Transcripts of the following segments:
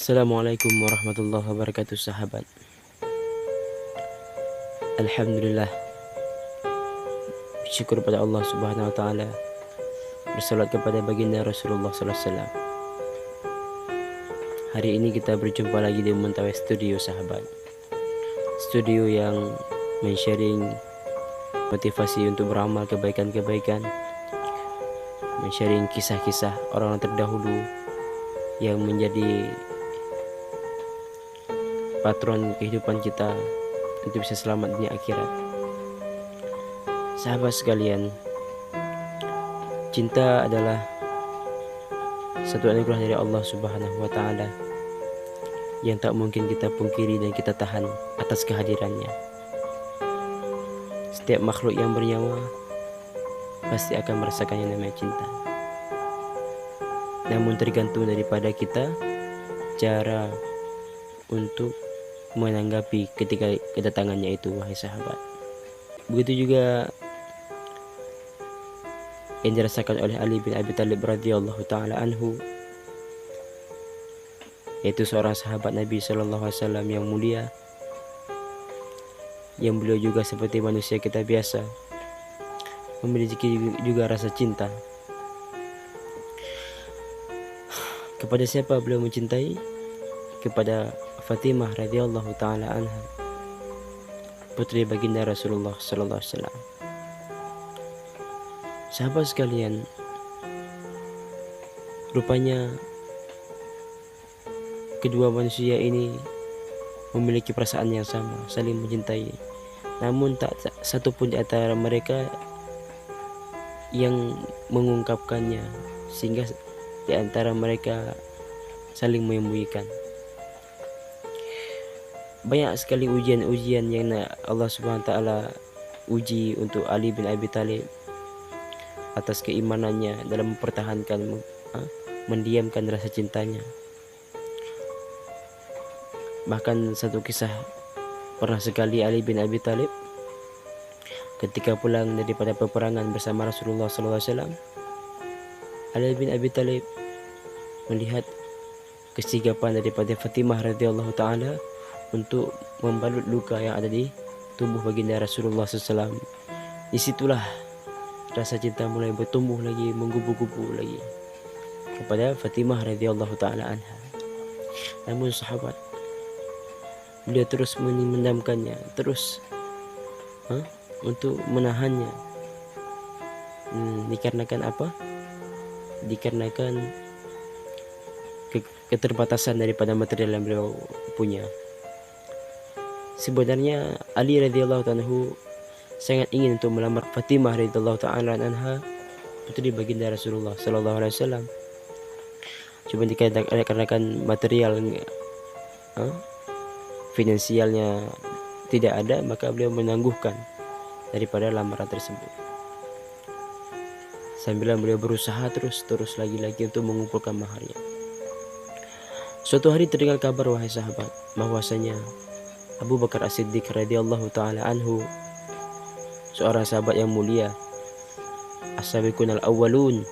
Assalamualaikum warahmatullahi wabarakatuh, sahabat. Alhamdulillah, syukur pada Allah Subhanahu wa taala. Bersalat kepada baginda Rasulullah sallallahu alaihi wasallam. Hari ini kita berjumpa lagi di Muntawa Studio, sahabat. Studio yang men-sharing motivasi untuk beramal kebaikan-kebaikan, men-sharing kisah-kisah orang terdahulu yang menjadi patron kehidupan kita untuk bisa selamat dunia akhirat. Sahabat sekalian, cinta adalah satu anugerah dari Allah Subhanahu wa taala yang tak mungkin kita pungkiri dan kita tahan atas kehadirannya. Setiap makhluk yang bernyawa pasti akan merasakan yang namanya cinta. Namun tergantung daripada kita cara untuk menanggapi ketika kedatangannya itu, wahai sahabat. Begitu juga yang dirasakan oleh Ali bin Abi Thalib radhiyallahu taala anhu, yaitu seorang sahabat Nabi sallallahu alaihi wasallam yang mulia, yang beliau juga seperti manusia kita biasa memiliki juga rasa cinta. Kepada siapa beliau mencintai? Kepada Fatimah radhiyallahu taala anha, putri baginda Rasulullah sallallahu alaihi wasallam. Sahabat sekalian, rupanya kedua manusia ini memiliki perasaan yang sama, saling mencintai. Namun tak satu pun di antara mereka yang mengungkapkannya, sehingga di antara mereka saling menyembunyikan. Banyak sekali ujian-ujian yang Allah Subhanahu wa taala uji untuk Ali bin Abi Thalib atas keimanannya dalam mempertahankan, mendiamkan rasa cintanya. Bahkan satu kisah, pernah sekali Ali bin Abi Thalib ketika pulang daripada peperangan bersama Rasulullah sallallahu alaihi wasallam, Ali bin Abi Thalib melihat kesigapan daripada Fatimah radhiyallahu taala untuk membalut luka yang ada di tubuh baginda Rasulullah SAW. Disitulah rasa cinta mulai bertumbuh lagi, menggubu-gubu lagi kepada Fatimah radhiyallahu taala anha. Namun sahabat, beliau terus mendamkannya, terus untuk menahannya. Dikarenakan apa? Dikarenakan keterbatasan daripada material yang beliau punya. Sebenarnya Ali radhiyallahu anhu sangat ingin untuk melamar Fatimah radhiyallahu taala anha, putri baginda Rasulullah sallallahu alaihi wasallam. Cuma dikarenakan material finansialnya tidak ada, maka beliau menangguhkan daripada lamaran tersebut. Sambil beliau berusaha terus lagi-lagi untuk mengumpulkan maharnya. Suatu hari terdengar kabar, wahai sahabat, bahwasanya Abu Bakar As-Siddiq radhiyallahu taala anhu, seorang sahabat yang mulia, as-sabiqun al-awwalun,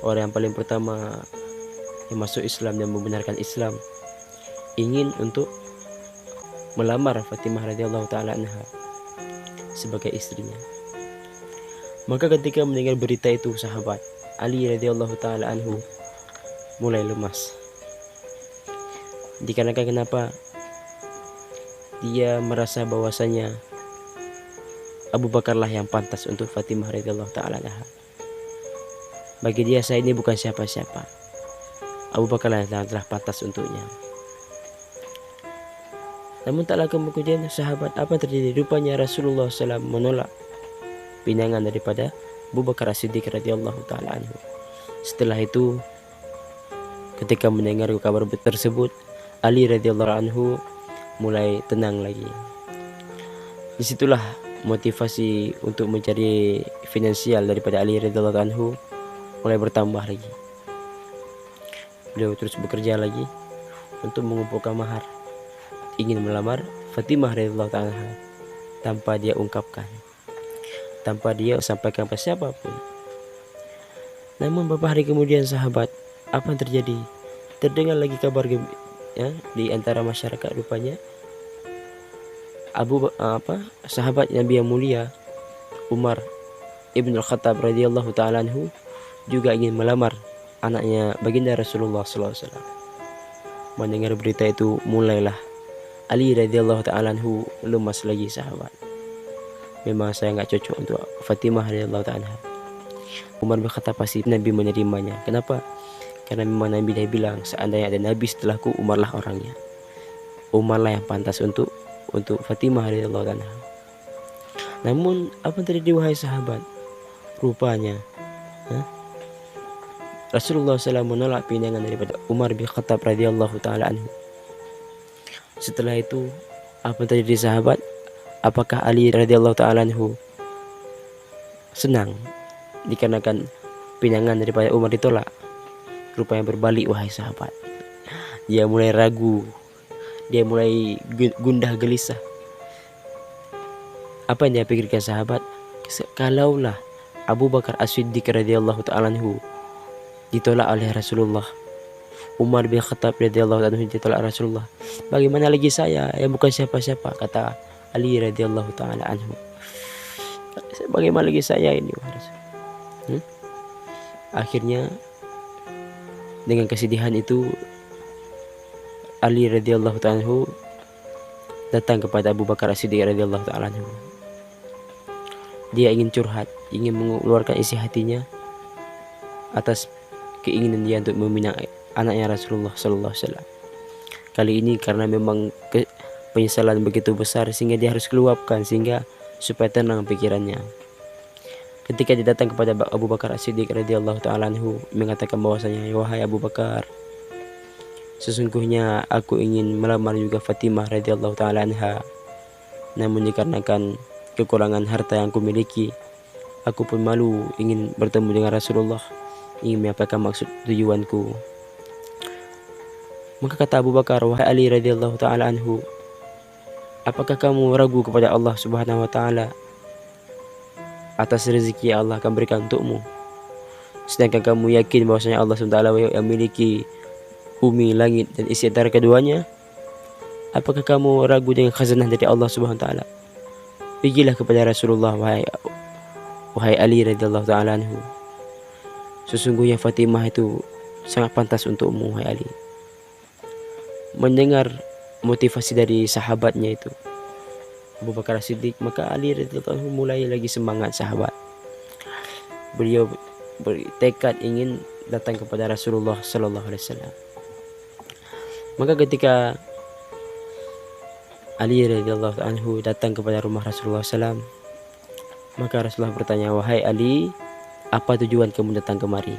orang yang paling pertama yang masuk Islam dan membenarkan Islam, ingin untuk melamar Fatimah radhiyallahu taala anha sebagai istrinya. Maka ketika mendengar berita itu, sahabat Ali radhiyallahu taala anhu mulai lemas. Dikarenakan kenapa? Dia merasa bahwasanya Abu Bakarlah yang pantas untuk Fatimah radhiyallahu taala anha. Bagi dia, saya ini bukan siapa-siapa. Abu Bakarlah yang telah pantas untuknya. Namun tak lama kemudian, sahabat, apa yang terjadi? Rupanya Rasulullah SAW menolak pinangan daripada Abu Bakar As-Siddiq radhiyallahu taala anhu. Setelah itu, ketika mendengar kabar tersebut, Ali radhiyallahu anhu mulai tenang lagi. Disitulah motivasi untuk mencari finansial daripada Ali radhiyallahu anhu mulai bertambah lagi. Beliau terus bekerja lagi untuk mengumpulkan mahar, ingin melamar Fatimah radhiyallahu anha tanpa dia ungkapkan, tanpa dia sampaikan kepada siapapun. Namun beberapa hari kemudian, sahabat, apa yang terjadi? terdengar lagi kabar ya, di antara masyarakat rupanya sahabat Nabi yang mulia Umar Ibn Al-Khattab radhiyallahu ta'ala anhu juga ingin melamar anaknya baginda Rasulullah SAW. Mendengar berita itu, mulailah Ali radhiyallahu ta'ala anhu lemas lagi sahabat. Memang saya nggak cocok untuk Fatimah radhiyallahu ta'ala. Umar berkata pasti Nabi menerimanya. Kenapa? Karena memang Nabi dah bilang seandainya ada Nabi setelahku, Umarlah orangnya. Umarlah yang pantas untuk Fatimah radhiyallahu anha. Namun apa yang terjadi wahai sahabat? Rupanya Rasulullah SAW menolak pinangan daripada Umar bin Khattab radhiyallahu taala anhu. Setelah itu apa yang terjadi sahabat? Apakah Ali radhiyallahu taala anhu senang dikarenakan pinangan daripada Umar ditolak? Rupanya berbalik wahai sahabat. Dia mulai ragu, dia mulai gundah gelisah. Apa yang dia pikirkan sahabat? Kalaulah Abu Bakar As-Siddiq radhiyallahu ta'ala anhu ditolak oleh Rasulullah, Umar bin Khattab radhiyallahu anhu ditolak Rasulullah, bagaimana lagi saya yang bukan siapa-siapa? Kata Ali radhiyallahu ta'ala anhu, bagaimana lagi saya ini? Akhirnya dengan kesedihan itu Ali radhiyallahu ta'ala anhu datang kepada Abu Bakar As-Siddiq radhiyallahu ta'ala anhu. Dia ingin curhat, ingin mengeluarkan isi hatinya atas keinginan dia untuk meminang anaknya Rasulullah sallallahu alaihi wasallam. Kali ini karena memang penyesalan begitu besar sehingga dia harus keluapkan sehingga supaya tenang pikirannya. Ketika dia datang kepada Abu Bakar As-Siddiq radhiyallahu ta'ala anhu mengatakan bahwasanya, wahai Abu Bakar, sesungguhnya aku ingin melamar juga Fatimah radhiyallahu ta'ala anha, namun dikarenakan kekurangan harta yang aku miliki, aku pun malu ingin bertemu dengan Rasulullah, ingin menyampaikan maksud tujuanku. Maka kata Abu Bakar, wahai Ali radhiyallahu ta'ala anhu, apakah kamu ragu kepada Allah subhanahu wa ta'ala atas rezeki yang Allah akan berikan untukmu, sedangkan kamu yakin bahwasanya Allah SWT yang memiliki bumi, langit dan isi antara keduanya? Apakah kamu ragu dengan khazanah dari Allah Subhanahu wa taala? Pergilah kepada Rasulullah, wahai Ali radhiyallahu ta'ala anhu, sesungguhnya Fatimah itu sangat pantas untukmu, wahai Ali. Mendengar motivasi dari sahabatnya itu Abu Bakar As-Siddiq, maka Ali radhiyallahu anhu mulai lagi semangat sahabat. Beliau bertekad ingin datang kepada Rasulullah sallallahu alaihi wasallam. Maka ketika Ali radhiyallahu anhu datang kepada rumah Rasulullah SAW, maka Rasulullah bertanya, wahai Ali, apa tujuan kamu datang kemari?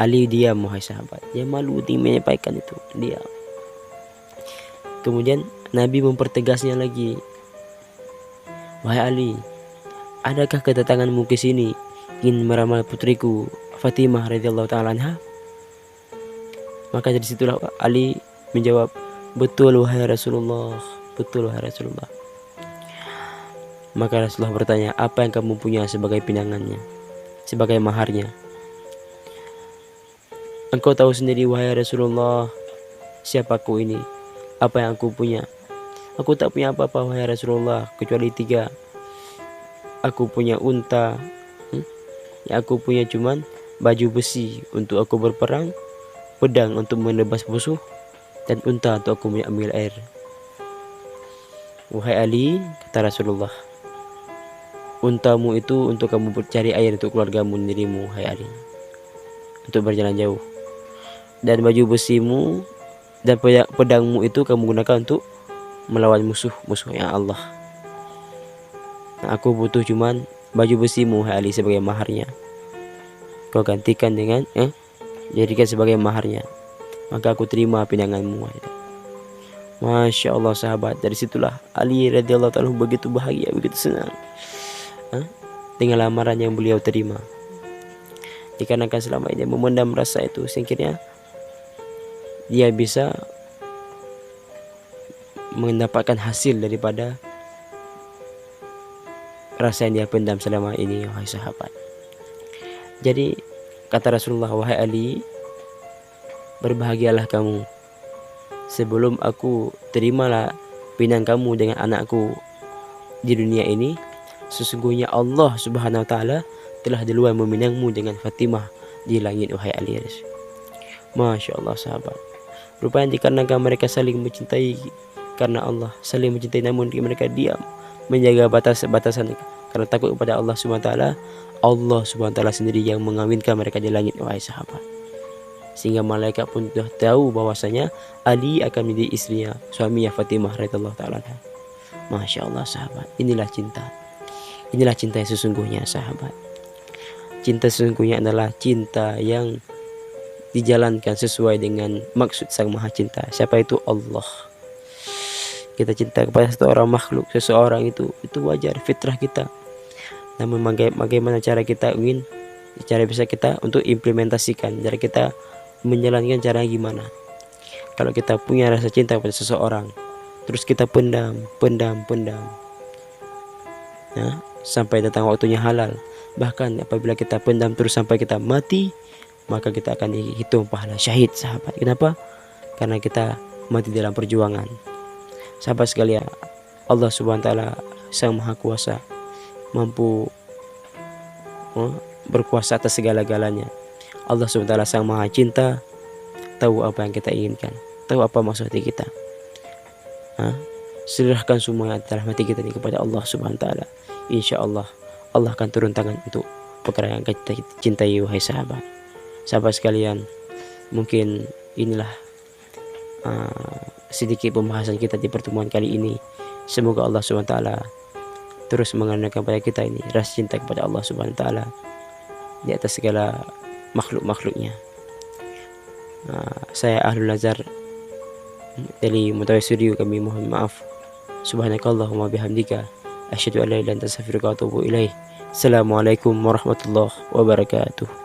Ali diam, wahai sahabat. Dia malu menyampaikan itu, diam. Kemudian Nabi mempertegasnya lagi, wahai Ali, adakah kedatanganmu ke sini ingin meramal putriku Fatimah radhiyallahu ta'ala anha? Maka dari situlah Ali menjawab, betul wahai Rasulullah, betul wahai Rasulullah. Maka Rasulullah bertanya, apa yang kamu punya sebagai pinangannya, sebagai maharnya? Engkau tahu sendiri wahai Rasulullah, siapaku ini, apa yang aku punya? Aku tak punya apa-apa wahai Rasulullah, kecuali 3. Aku punya unta, yang aku punya cuman baju besi untuk aku berperang, pedang untuk menebas musuh, dan unta untuk aku mengambil air. Wahai Ali, kata Rasulullah, untamu itu untuk kamu mencari air untuk keluargamu dirimu, wahai Ali, untuk berjalan jauh. Dan baju besimu dan pedangmu itu kamu gunakan untuk melawan musuh-musuhnya Allah. Nah, aku butuh cuman baju besimu, wahai Ali, sebagai maharnya. Kau gantikan dengan jadikan sebagai maharnya, maka aku terima pinanganmu. Masya Allah sahabat, dari situlah Ali radhiyallahu ta'ala begitu bahagia, begitu senang dengan lamaran yang beliau terima. Dikarenakan selama ini memendam rasa itu, sehingga dia bisa mendapatkan hasil daripada rasa yang dia pendam selama ini, wahai sahabat. Jadi kata Rasulullah, wahai Ali, berbahagialah kamu. Sebelum aku terimalah pinang kamu dengan anakku di dunia ini, sesungguhnya Allah Subhanahu wa taala telah duluan meminangmu dengan Fatimah di langit, wahai Ali. Masya Allah sahabat. Rupanya dikarenakan mereka saling mencintai karena Allah, saling mencintai namun mereka diam, menjaga batas-batasan karena takut kepada Allah Subhanahu wa taala. Allah Subhanahu wa taala sendiri yang mengawinkan mereka di langit, wahai sahabat. Sehingga malaikat pun sudah tahu bahwasanya Ali akan menjadi istrinya, suaminya Fatimah radhiyallahu taala. Masya Allah sahabat. Inilah cinta. Inilah cinta yang sesungguhnya sahabat. Cinta sesungguhnya adalah cinta yang dijalankan sesuai dengan maksud Sang Maha Cinta. Siapa itu? Allah. Kita cinta kepada satu orang makhluk, seseorang itu wajar, fitrah kita. Namun bagaimana cara kita bisa kita untuk implementasikan, cara kita menjalankan cara gimana? Kalau kita punya rasa cinta kepada seseorang, terus kita pendam, nah, sampai datang waktunya halal. Bahkan apabila kita pendam terus sampai kita mati, maka kita akan dihitung pahala syahid sahabat. Kenapa? Karena kita mati dalam perjuangan. Sahabat sekalian, Allah Subhanahu wa taala Sang Maha Kuasa, mampu berkuasa atas segala-galanya. Allah Subhanahu wa taala Sang Maha Cinta, tahu apa yang kita inginkan, tahu apa maksud hati kita. Serahkan semua dalam hati kita ini kepada Allah Subhanahu wa taala. Insya Allah Allah akan turun tangan untuk perkara yang kita cintai, wahai sahabat. Sahabat sekalian, mungkin inilah sedikit pembahasan kita di pertemuan kali ini. Semoga Allah Subhanahu wa taala terus mengaruniakan kepada kita ini rasa cinta kepada Allah Subhanahu wa taala di atas segala makhluk-makhluknya. Saya Ahlul Nazar dari Mutawai Studio, kami mohon maaf. Subhanakallahumma bihamdika asyhadu an la ilaha illa anta astaghfiruka wa atubu ilaih. Assalamualaikum warahmatullahi wabarakatuh.